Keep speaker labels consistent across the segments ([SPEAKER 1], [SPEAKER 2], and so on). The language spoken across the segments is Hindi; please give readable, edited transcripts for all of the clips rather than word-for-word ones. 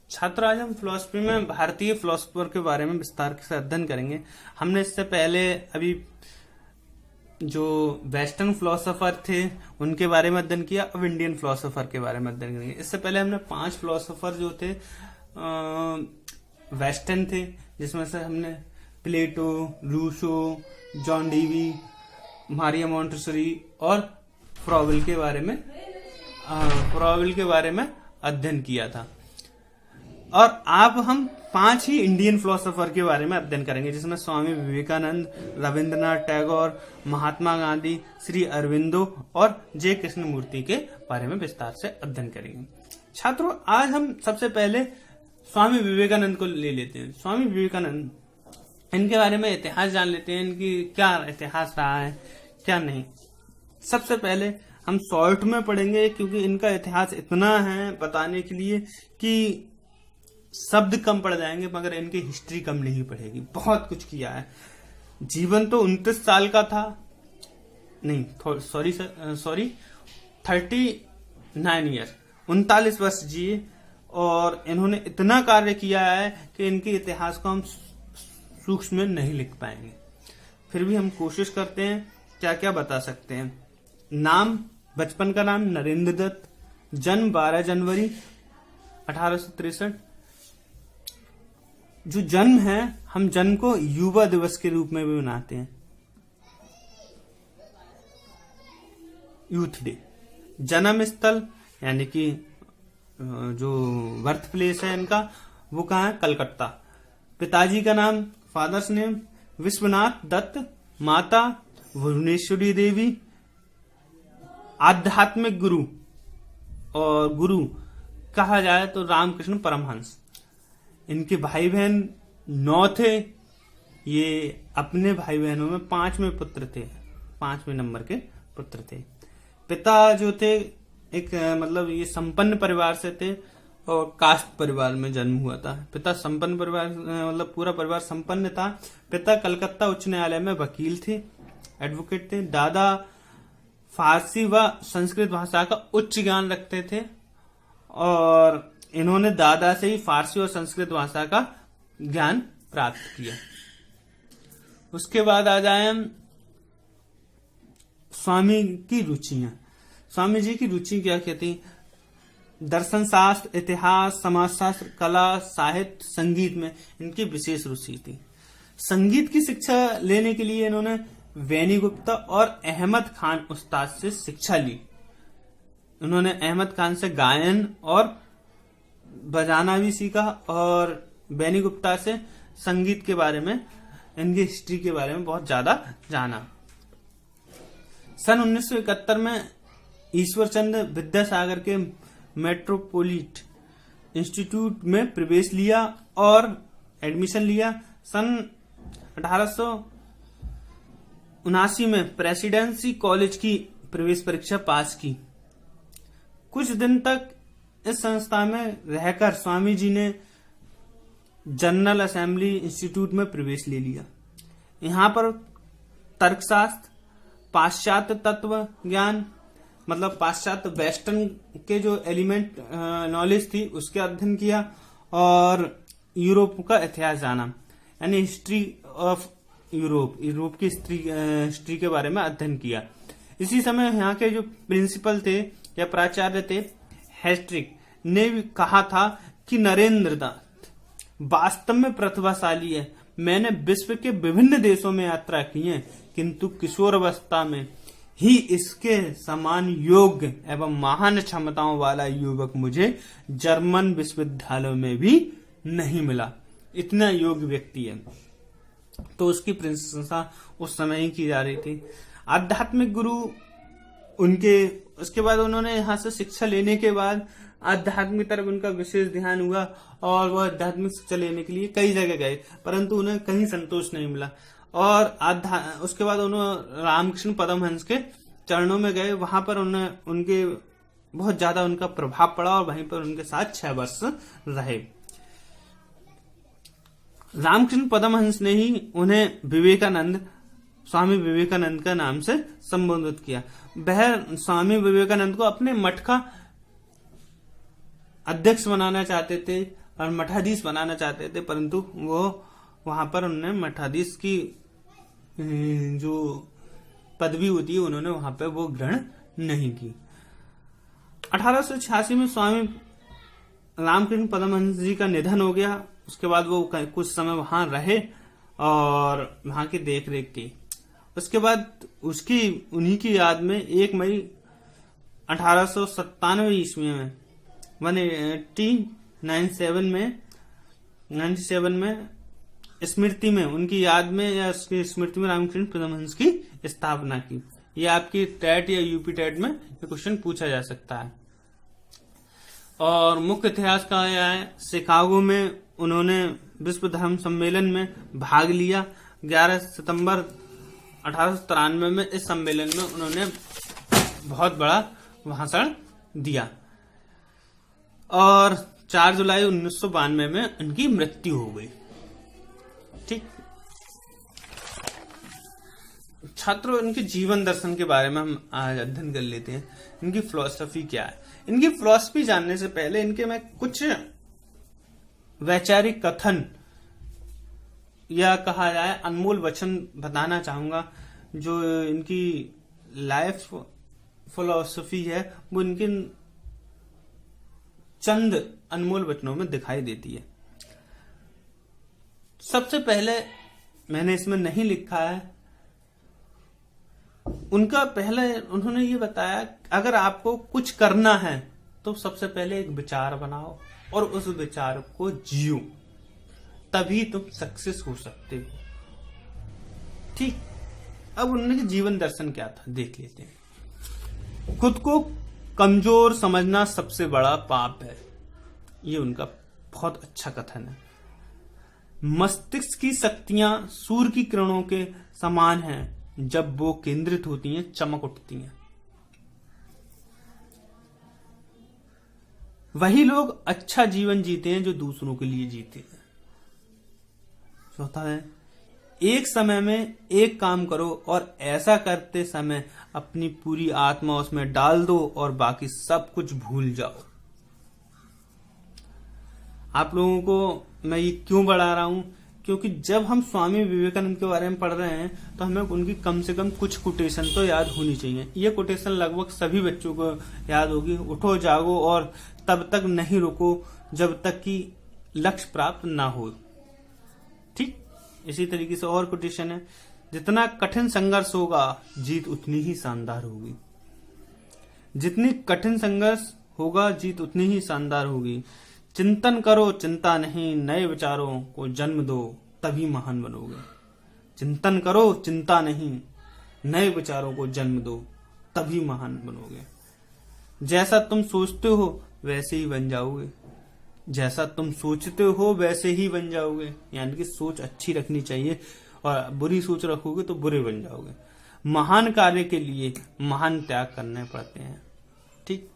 [SPEAKER 1] छात्र, आज हम फिलोसफी में भारतीय फिलोसफर के बारे में विस्तार से अध्ययन करेंगे। हमने इससे पहले अभी जो वेस्टर्न फिलोसोफर थे उनके बारे में अध्ययन किया, अब इंडियन फिलोसोफर के बारे में अध्ययन करेंगे। इससे पहले हमने 5 फिलोसोफर जो थे वेस्टर्न थे, जिसमें से हमने Plato, Rousseau, John Dewey, Maria Montessori और फ्रॉवेल के बारे में अध्ययन किया था। और अब हम 5 ही इंडियन फिलोसोफर के बारे में अध्ययन करेंगे, जिसमें स्वामी विवेकानंद, रविंद्रनाथ टैगोर, महात्मा गांधी, श्री अरविंदो और जे कृष्णमूर्ति के बारे में विस्तार से अध्ययन करेंगे। छात्रों, आज हम सबसे पहले स्वामी विवेकानंद को ले लेते हैं। स्वामी विवेकानंद, इनके बारे में इतिहास जान लेते हैं, इनकी क्या इतिहास रहा है क्या नहीं। सबसे पहले हम शॉर्ट में पढ़ेंगे, क्योंकि इनका इतिहास इतना है बताने के लिए कि शब्द कम पड़ जाएंगे, मगर इनकी हिस्ट्री कम नहीं पड़ेगी। बहुत कुछ किया है। जीवन तो 29 साल का था, नहीं सॉरी 39 ईयर, 39 वर्ष जिए, और इन्होंने इतना कार्य किया है कि इनके इतिहास को हम सूक्ष्म में नहीं लिख पाएंगे। फिर भी हम कोशिश करते हैं क्या क्या बता सकते हैं। नाम, बचपन का नाम नरेंद्र दत्त, जन्म 12 जनवरी 1863। जो जन्म है, हम जन्म को युवा दिवस के रूप में भी मनाते हैं, यूथ डे। जन्म स्थल यानी कि जो बर्थ प्लेस है इनका, वो कहाँ है? कलकत्ता। पिताजी का नाम, फादर्स नेम, विश्वनाथ दत्त, माता भुवनेश्वरी देवी। आध्यात्मिक गुरु, और गुरु कहा जाए तो रामकृष्ण परमहंस। इनके भाई बहन 9 थे। ये अपने भाई बहनों में 5वें पुत्र थे, 5वें नंबर के पुत्र थे। पिता जो थे एक मतलब ये संपन्न परिवार से थे और कास्ट परिवार में जन्म हुआ था। पिता संपन्न परिवार, मतलब पूरा परिवार संपन्न था। पिता कलकत्ता उच्च न्यायालय में वकील थे, एडवोकेट थे। दादा फारसी व संस्कृत भाषा का उच्च ज्ञान रखते थे, और इन्होंने दादा से ही फारसी और संस्कृत भाषा का ज्ञान प्राप्त किया। उसके बाद आ जाए हम स्वामी की रुचियां। स्वामी जी की रुचि क्या कहती? दर्शन शास्त्र, इतिहास, समाजशास्त्र, कला, साहित्य, संगीत में इनकी विशेष रुचि थी। संगीत की शिक्षा लेने के लिए इन्होंने वैनी गुप्ता और अहमद खान उस्ताद से शिक्षा ली। उन्होंने अहमद खान से गायन और बजाना भी सीखा, और वैनी गुप्ता से संगीत के बारे में, इनकी हिस्ट्री के बारे में बहुत ज्यादा जाना। सन 1971 में ईश्वर चंद्र विद्यासागर के मेट्रोपोलिटन इंस्टीट्यूट में प्रवेश लिया और एडमिशन लिया। सन 1879 में प्रेसिडेंसी कॉलेज की प्रवेश परीक्षा पास की। कुछ दिन तक इस संस्था में रहकर स्वामी जी ने जनरल असेंबली इंस्टीट्यूट में प्रवेश ले लिया। यहाँ पर तर्कशास्त्र, पाश्चात्य तत्व ज्ञान, मतलब पाश्चात्य वेस्टर्न के जो एलिमेंट नॉलेज थी उसके अध्ययन किया, और यूरोप का इतिहास जाना, यानी हिस्ट्री ऑफ यूरोप की हिस्ट्री के बारे में अध्ययन किया। इसी समय यहाँ के जो प्रिंसिपल थे या प्राचार्य थे, हेस्ट्रिक, ने भी कहा था कि नरेंद्र दत्त वास्तव में प्रतिभाशाली है। मैंने विश्व के विभिन्न देशों में यात्रा की है, किंतु किशोरावस्था में ही इसके समान योग्य एवं महान क्षमताओं वाला युवक मुझे जर्मन विश्वविद्यालयों में भी नहीं मिला। इतना योग्य व्यक्ति है। तो उसकी प्रशंसा उस समय ही की जा रही थी। आध्यात्मिक गुरु उनके, उसके बाद उन्होंने यहाँ से शिक्षा लेने के बाद आध्यात्मिक तरफ उनका विशेष ध्यान हुआ, और वह आध्यात्मिक शिक्षा लेने के लिए कई जगह गए, परंतु उन्हें कहीं संतोष नहीं मिला। और उसके बाद उन्होंने रामकृष्ण परमहंस के चरणों में गए। वहां पर उनके बहुत ज्यादा उनका प्रभाव पड़ा, और वहीं पर उनके साथ 6 वर्ष रहे। रामकृष्ण परमहंस ने ही उन्हें स्वामी विवेकानंद का नाम से संबोधित किया। वह स्वामी विवेकानंद को अपने मठ का अध्यक्ष बनाना चाहते थे, और मठाधीश बनाना चाहते थे, परंतु वो वहां पर उन्होंने मठाधीश की जो पदवी होती है उन्होंने वहां पर वो ग्रहण नहीं की। 1886 में स्वामी रामकृष्ण परमहंस जी का निधन हो गया। उसके बाद वो कुछ समय वहां रहे और वहां की देख रेख की। उसके बाद उन्हीं की याद में 1 मई 1897 ईस्वी में 97 में स्मृति में उनकी याद में या उसकी स्मृति में रामकृष्ण परमहंस की स्थापना की। ये आपकी टेट या यूपी टेट में ये क्वेश्चन पूछा जा सकता है। और मुख्य इतिहास का यह है, शिकागो में उन्होंने विश्व धर्म सम्मेलन में भाग लिया। 11 सितंबर 1893 में इस सम्मेलन में उन्होंने बहुत बड़ा भाषण दिया और 4 जुलाई 1992 में उनकी मृत्यु हो गई। ठीक, छात्रों, इनके जीवन दर्शन के बारे में हम आज अध्ययन कर लेते हैं। इनकी फिलॉसफी क्या है। इनकी फिलॉसफी जानने से पहले इनके मैं कुछ वैचारिक कथन या कहा जाए अनमोल वचन बताना चाहूंगा। जो इनकी लाइफ फिलॉसफी है वो इनके चंद अनमोल वचनों में दिखाई देती है। सबसे पहले मैंने इसमें नहीं लिखा है, उनका पहले उन्होंने ये बताया, अगर आपको कुछ करना है तो सबसे पहले एक विचार बनाओ और उस विचार को जियो, तभी तुम सक्सेस हो सकते हो। ठीक, अब उनके जीवन दर्शन क्या था देख लेते हैं। खुद को कमजोर समझना सबसे बड़ा पाप है, ये उनका बहुत अच्छा कथन है। मस्तिष्क की शक्तियां सूर्य की किरणों के समान हैं, जब वो केंद्रित होती हैं चमक उठती हैं। वही लोग अच्छा जीवन जीते हैं जो दूसरों के लिए जीते हैं। चौथा है, एक समय में एक काम करो और ऐसा करते समय अपनी पूरी आत्मा उसमें डाल दो और बाकी सब कुछ भूल जाओ। आप लोगों को मैं ये क्यों बढ़ा रहा हूं, क्योंकि जब हम स्वामी विवेकानंद के बारे में पढ़ रहे हैं तो हमें उनकी कम से कम कुछ कोटेशन तो याद होनी चाहिए। ये कोटेशन लगभग सभी बच्चों को याद होगी। उठो जागो और तब तक नहीं रुको जब तक कि लक्ष्य प्राप्त ना हो। ठीक, इसी तरीके से और कोटेशन है, जितना कठिन संघर्ष होगा जीत उतनी ही शानदार होगी। जितनी कठिन संघर्ष होगा जीत उतनी ही शानदार होगी। चिंतन करो, चिंता नहीं, नए विचारों को जन्म दो, तभी महान बनोगे। चिंतन करो, चिंता नहीं, नए विचारों को जन्म दो, तभी महान बनोगे। जैसा तुम सोचते हो वैसे ही बन जाओगे। जैसा तुम सोचते हो वैसे ही बन जाओगे, यानी कि सोच अच्छी रखनी चाहिए, और बुरी सोच रखोगे तो बुरे बन जाओगे। महान कार्य के लिए महान त्याग करने पड़ते हैं। ठीक,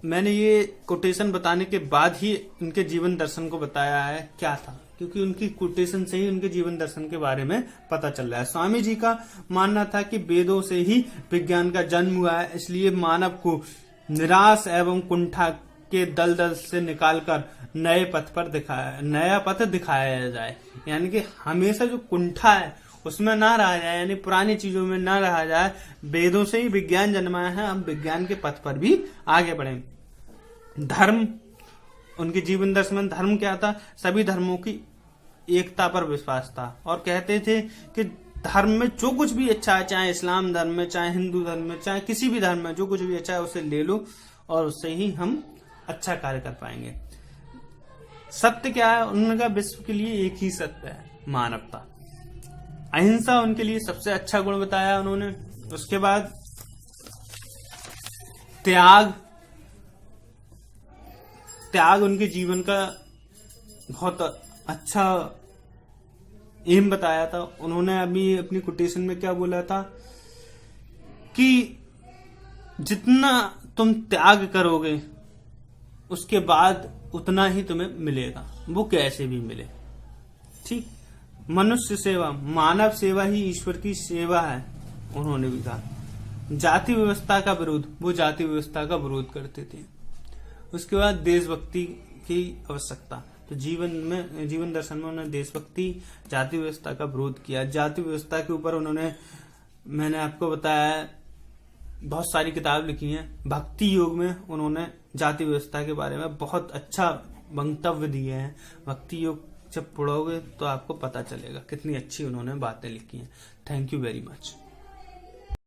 [SPEAKER 1] मैंने ये कोटेशन बताने के बाद ही उनके जीवन दर्शन को बताया है क्या था, क्योंकि उनकी कोटेशन से ही उनके जीवन दर्शन के बारे में पता चल रहा है। स्वामी जी का मानना था कि वेदों से ही विज्ञान का जन्म हुआ है, इसलिए मानव को निराश एवं कुंठा के दलदल से निकालकर नया पथ दिखाया जाए। यानी कि हमेशा जो कुंठा है उसमें ना रहा जाए, यानी पुरानी चीजों में ना रहा जाए। वेदों से ही विज्ञान जन्माया है, हम विज्ञान के पथ पर भी आगे बढ़े। धर्म, उनके जीवन दर्शन में धर्म क्या था, सभी धर्मों की एकता पर विश्वास था, और कहते थे कि धर्म में जो कुछ भी अच्छा है, चाहे इस्लाम धर्म में, चाहे हिंदू धर्म में, चाहे किसी भी धर्म में जो कुछ भी अच्छा है उसे ले लो और उससे ही हम अच्छा कार्य कर पाएंगे। सत्य क्या है, उनका विश्व के लिए एक ही सत्य है, मानवता। अहिंसा उनके लिए सबसे अच्छा गुण बताया उन्होंने। उसके बाद त्याग उनके जीवन का बहुत अच्छा एम बताया था। उन्होंने अभी अपनी कोटेशन में क्या बोला था कि जितना तुम त्याग करोगे उसके बाद उतना ही तुम्हें मिलेगा, वो कैसे भी मिले। ठीक, मनुष्य सेवा, मानव सेवा ही ईश्वर की सेवा है, उन्होंने भी कहा। जाति व्यवस्था का विरोध, वो जाति व्यवस्था का विरोध करते थे। उसके बाद देशभक्ति की आवश्यकता। तो जीवन दर्शन में उन्होंने देशभक्ति, जाति व्यवस्था का विरोध किया। जाति व्यवस्था के ऊपर उन्होंने, मैंने आपको बताया, बहुत सारी किताब लिखी हैं। भक्ति योग में उन्होंने जाति व्यवस्था के बारे में बहुत अच्छा वक्तव्य दिए हैं। भक्ति योग जब पढ़ोगे तो आपको पता चलेगा कितनी अच्छी उन्होंने बातें लिखी हैं। Thank you very much.